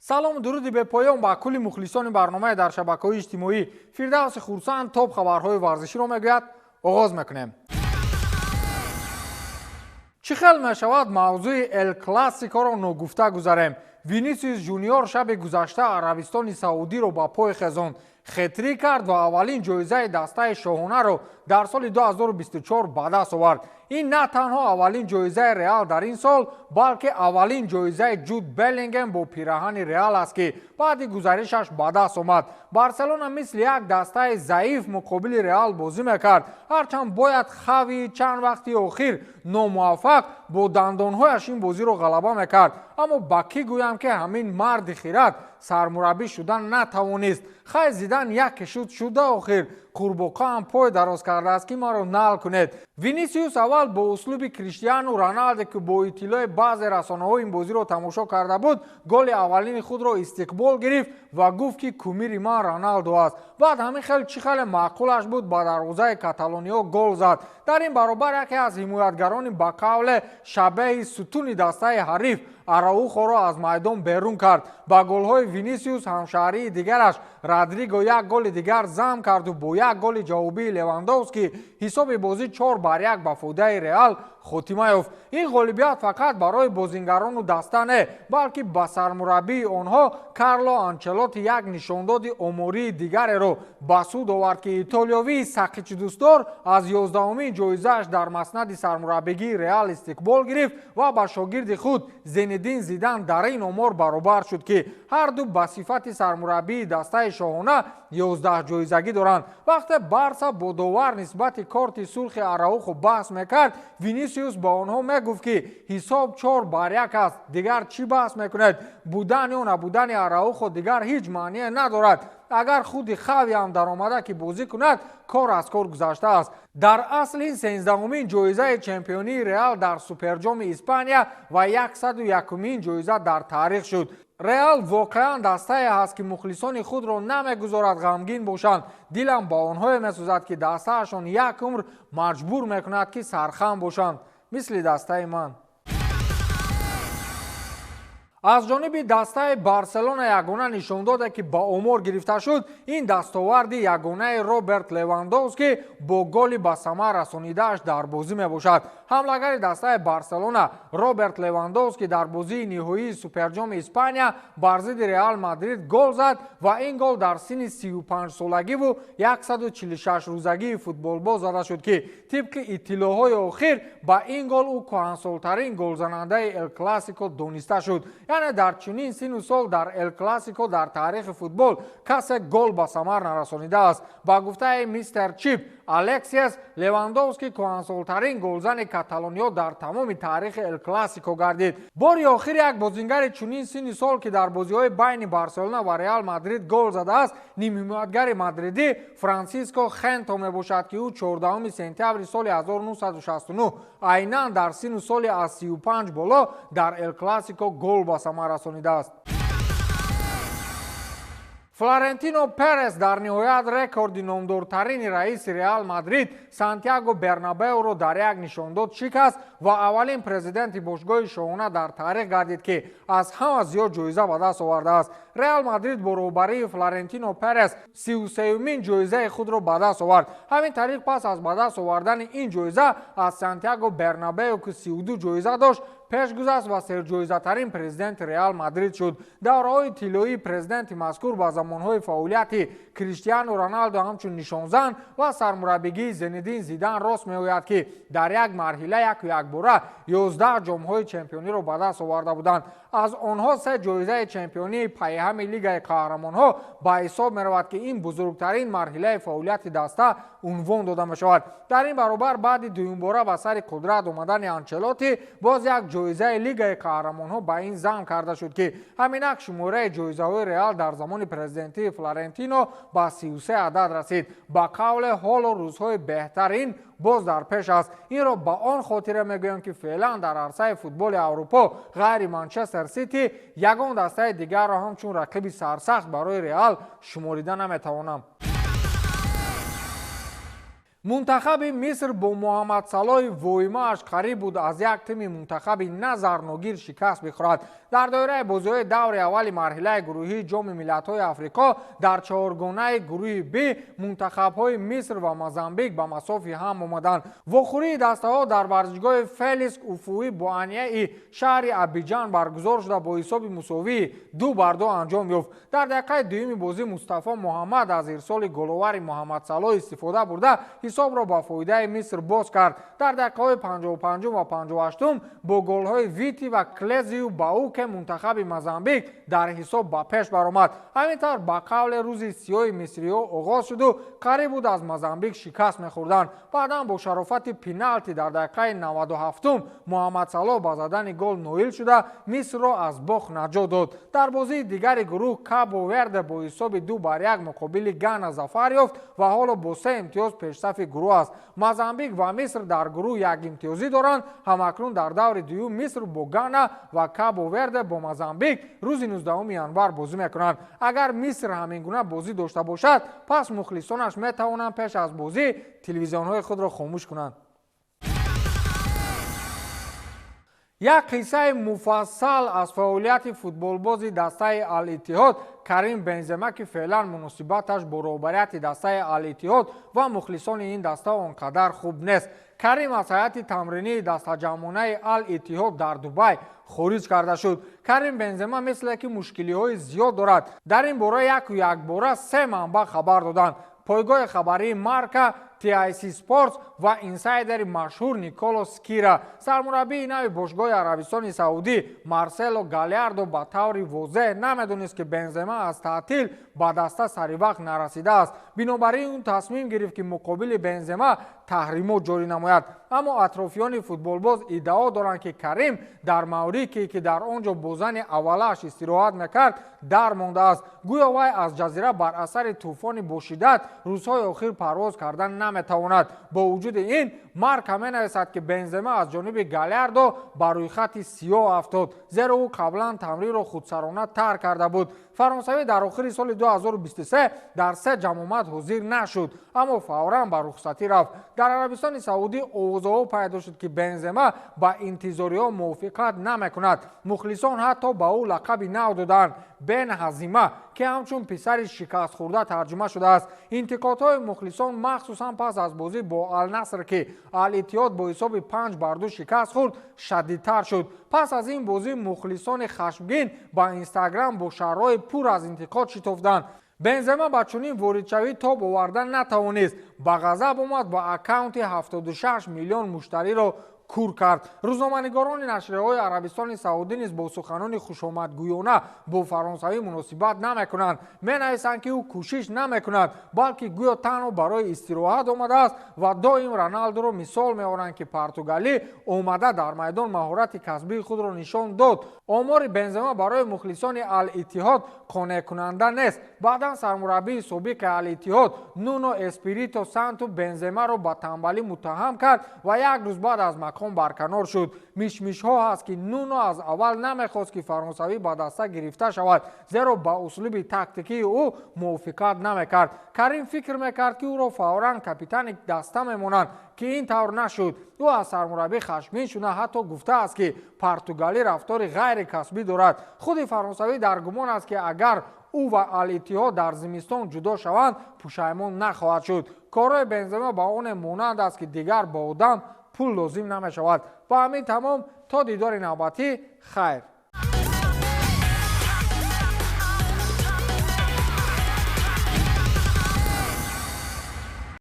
سلام و درودی به پایان با کل مخلصان برنامه در شبکه‌های اجتماعی. فردوس خورسند تاپ خبرهای ورزشی را میگوید. آغاز میکنیم. چه خیلی میشود موضوع ال کلاسیکو را نگفته گذاریم. وینیسیوس جونیور شب گذشته عربستان سعودی را با پای خزاند. خطری کرد و اولین جایزه دسته شاهانه را در سال 2024 به دست آورد. این نه تنها اولین جایزه رئال در این سال بلکه اولین جایزه جود بلینگهم با پیراهن رئال است که بعد گزارشش به دست آمد. بارسلونا مثل یک دسته ضعیف مقابل رئال بازی میکرد، هرچند باید خوی چند وقتی اخیر ناموفق با دندانهایش این بازی را غلبه میکرد. اما با کی گویم که همین مرد خیرت سرمربی شدن نتوانست. خیلی زیدان یک شوت شده آخر قورباغه هم پای دراز کرده است که ما را نال کنید. وینیسیوس اول با اسلوب کریستیانو رونالدو که با اطلاع بعض رسانه‌ها این بازی را تماشا کرده بود گل اولین خود را استقبال گرفت و گفت که کومیر ما رونالدو است. بعد همین خیلی معقولش بود با دروازه کاتالونیا گل زد. در این برابر یکی از حمایتگران با قول شبیه ستون دسته حریف اراوخو را از میدان بیرون کرد. با گل‌های وینیسیوس همشهری دیگرش رودریگو یک گل دیگر ضم کرد و با یک گل جوابی لواندوفسکی حساب بازی 4-1 به فوده رئال خاتمه یافت. این غالبیت فقط برای بازیگران و دسته نه بلکه به سرمربی آنها کارلو آنچلوتی یک نشانداد آماری دیگر را به سود آورد که ایتالیایی سقیچ دوستدار از 11مین جایزه‌اش در مسند سرمربیگی رئال استقبال گرفت و با شاگرد خود زینedین زیدان در این امور برابر شد که هر دو به صفت سرمربی دسته شاهانه 11 جایزگی دارند. وقتی بارسا با داور نسبت کارت سرخ اراوخو بحث میکرد وینیسیوس با آنها میگفت که حساب 4-1 است، دیگر چی بحث میکنید؟ بودن یا نبودن اراوخو دیگر هیچ معنی ندارد. اگر خود خوی هم در آمده که بازی کند کار از کار گذشته است. در اصل این 13مین جایزه چمپیونی رئال در سوپرجام اسپانیا و 101مین جایزه در تاریخ شد. رئال واقعا دسته است که مخلصان خود را نمیگذارد غمگین باشند. دلم با آنها میسوزد که دستهشان یک عمر مجبور میکند که سرخم باشند، مثل دسته من. از جانب دسته بارسلونا یگانه نشان داده که با آمار گرفته شد این دستاورد یگانه روبرت لواندوفسکی با گل به ثمر رسانیده‌اش در بازی میباشد. حمله‌گر دسته بارسلونا روبرت لواندوفسکی در بازی نهایی سوپرجام اسپانیا بر ضد رئال مادرید گل زد و این گل در سن 35 سالگی و 146 روزگی فوتبال باز زده شد که طبق اطلاعات اخیر با این گل او کهن‌سال‌ترین گلزننده ال کلاسیکو دانسته شد. یعنی در چنین سن و سال در ال کلاسیکو در تاریخ فوتبال کسی گل به ثمر نرسانیده است. با گفته میستر چیپ الکسیس لواندوفسکی کهن‌سال‌ترین گلزن کاتالونیا در تمام تاریخ ال کلاسیکو گردید. باری آخر یک بازیگر چنین سن سال که در بازی‌های بین بارسلونا و رئال مادرید گل زده است نیم حمایتگر مادریدی فرانسیسکو خنتو میباشد که او 14 سپتامبر سال 1969 عیناً در سن و سال از 35 بالا در ال کلاسیکو گل به ثمر رسانیده است. فلورنتینو پرز در نهایت رکورد نامدارترین رئیس رئال مادرید سانتیاگو برنابئو را در یک نشانداد شکست و اولین پرزیدنت باشگاه شاهانه در تاریخ گردید که از همه زیاد جایزه به دست آورده است. رئال مادرید با رهبری فلورنتینو پرز 33مین جایزه خود را به دست آورد. همین طریق پس از به دست آوردن این جایزه از سانتیاگو برنابئو که 32 جایزه داشت پیش گذشت و سرجایزه ترین پرزیدنت رئال مادرید شد. دوره‌های طلایی پرزیدنت مذکور با زمانهای فعالیت کریستیانو رونالدو همچون نشانزن و سرمربیگی زینedین زیدان راست می‌آید که در یک مرحله یک باره 11 جام‌های چمپیونی را به دست آورده بودند. از آنها 3 جایزه چمپیونی پیهم لیگ قهرمان‌ها با حساب می‌رود که این بزرگترین مرحله فعالیت دسته عنوان داده می‌شود. در این برابر بعد دوم باره به سر قدرت آمدن آنچلوتی باز یک جایزه لیگ قهرمان‌ها با این ضم کرده شد که همینک شماره جایزه‌های رئال در زمان پرزیدنتی فلورنتینو با 33 عدد رسید. با قول حال و روزهای بهترین باز در پیش است. این را با آن خاطر میگویم که فعلا در عرصه فوتبال اروپا غیر منچستر سیتی یگان دسته دیگر را همچون رقیب سرسخت برای رئال شماریده نمیتوانم. мунтахаби Миср бо Муҳаммадсалоҳи воимааш қариб буд аз як тими мунтахаби назарногир шикаст бихӯрад. дар доираи бозиҳои даври аввали марҳилаи гурӯҳии ҷоми миллатҳои африқо дар чаҳоргонаи гурӯҳи Б мунтахабҳои Миср ва Мозамбик ба масофи ҳам омаданд. вохӯрии дастаҳо дар варзишгоҳи Феликс Уфуи бо анъяи шаҳри Абиҷан баргузор шуда бо ҳисоби мусовии 2-2 анҷом ёфт. дар дақиқаи дуюми бозӣ Мустафо Муҳаммад аз ирсоли головари Муҳаммадсалоҳ истифода бурда ҳисобро ба фоидаи Миср боз кард. дар дақиқаҳои 55 ва 58 бо голҳои Вити ва Клезию Бауке мунтахаби Мозамбик дар ҳисоб ба пеш баромад. ҳамин тавр ба қавле рӯзи сиёҳи мисриҳо оғоз шуду қариб буд аз Мозамбик шикаст мехӯрданд. баъдан бо шарофати пеналти дар дақиқаи 97 Муҳаммадсалоҳ ба задани гол ноил шуда Мисрро аз бох наҷот дод. дар бозии дигари гурӯҳ Кабо Верде бо ҳисоби 2-1 муқобили Гана зафар ёфт ва ҳоло бо 3 имтиёз пешсафи гурӯҳ аст. Мозамбик ва Миср дар гурӯҳ як имтиёзӣ доранд. ҳамакнун дар даври дуюм Миср бо Гана ва Кабо Верде бо Мозамбик рӯзи 19 январ бозӣ мекунанд. агар Миср ҳамин гуна бозӣ дошта бошад, пас мухлисонаш метавонанд пеш аз бозӣ телевизионҳои худро хомӯш кунанд. як қиссаи муфассал аз фаъолияти футболбози дастаи Ал-Иттиҳод Карим Бензема ки феълан муносибаташ бо роҳбарияти дастаи Ал-Иттиҳод ва мухлисони ин даста он қадар хуб нест. Карим аз ҳайати тамринии дастаҷамонаи Ал-Иттиҳод дар Дубай хориҷ карда шуд. Карим Бензема мисле ки мушкилиҳои зиёд дорад. дар ин бора якбора 3 манбаъ хабар доданд. пойгоҳи хабарии Марка, TIC Sports ва инсайдери машҳур Николо Скира. сармураббии нави бошгоҳи Арабистони Саудӣ Марсело Галярдо ба таври возеҳ намедонист ки Бензема аз таътил ба даста сари вақт нарасидааст. бинобар ин ӯ тасмим гирифт ки муқобили Бензема таҳримот ҷорӣ намояд. аммо атрофиёни футболбоз иддао доранд ки Карим дар Маврикие ки дар он ҷо бо зани аввалааш истироҳат мекард дар мондааст. гӯё вай аз ҷазира бар асари тӯфони бошиддат рӯзҳои охир парвоз кардан наметавонад. бо вуҷуди ин Марка менависад ки Бензема аз ҷониби Галярдо ба рӯйхати сиёҳ афтод, зеро ӯ қаблан тамринро худсарона тарк карда буд. фаронсавӣ дар охири соли 2023 дар 3 ҷамомат ҳозир нашуд, аммо фавран ба рухсатӣ рафт. дар Арабистони Саудӣ овозҳо пайдо шуд ки Бензема ба интизориҳо мувофиқат намекунад. мухлисон ҳатто ба ӯ лақаби нав доданд Бен Ҳазима, ки ҳамчун писари шикастхӯрда тарҷума шудааст. интиқодҳои мухлисон махсусан пас аз бозӣ бо Ал-Наср ки Ал-Иттиҳод бо ҳисоби 5-2 шикаст хӯрд шадидтар шуд. пас аз ин бозӣ мухлисони хашмгин ба Инстаграм бо шарҳҳои пур аз интиқод шитофтанд. Бензема ба чунин воридшавӣ тоб овардан натавонист. ба ғазаб омад ва аккаунти 76 миллион муштариро кур кард. рӯзноманигорони нашрияҳои Арабистони Саудӣ низ бо суханони хушомадгӯёна бо фаронсавӣ муносибат намекунанд. менависанд ки ӯ кӯшиш намекунад, балки гӯё танҳо барои истироҳат омадааст ва доим Роналдуро мисол меоранд ки португалӣ омада дар майдон маҳорати касбии худро нишон дод. омори Бензема барои мухлисони Ал-Иттиҳод қонеъкунанда нест. баъдан сармураббии собиқи Ал-Иттиҳод Нуно Эспирито Санту Бенземаро ба танбалӣ муттаҳам кард ва як рӯз баъд аз барканор шуд. мишмишҳо ҳаст ки Нуно аз аввал намехост ки фаронсавӣ ба даста гирифта шавад, зеро ба услуби тактикии ӯ мувофиқат намекард. Карим фикр мекард ки ӯро фавран капитани даста мемонанд, ки ин тавр нашуд. ӯ аз сармураббӣ хашмгин шуда ҳатто гуфтааст ки португалӣ рафтори ғайрикасбӣ дорад. худи фаронсавӣ дар гумон аст ки агар ӯ ва Ал-Иттиҳод дар зимистон ҷудо шаванд, пушаймон нахоҳад шуд. корҳои Бензема ба оне монанд аст ки дигар ба одам пул лозим намешавад. ба ҳамин тамом, то дидори навбатӣ, хайр.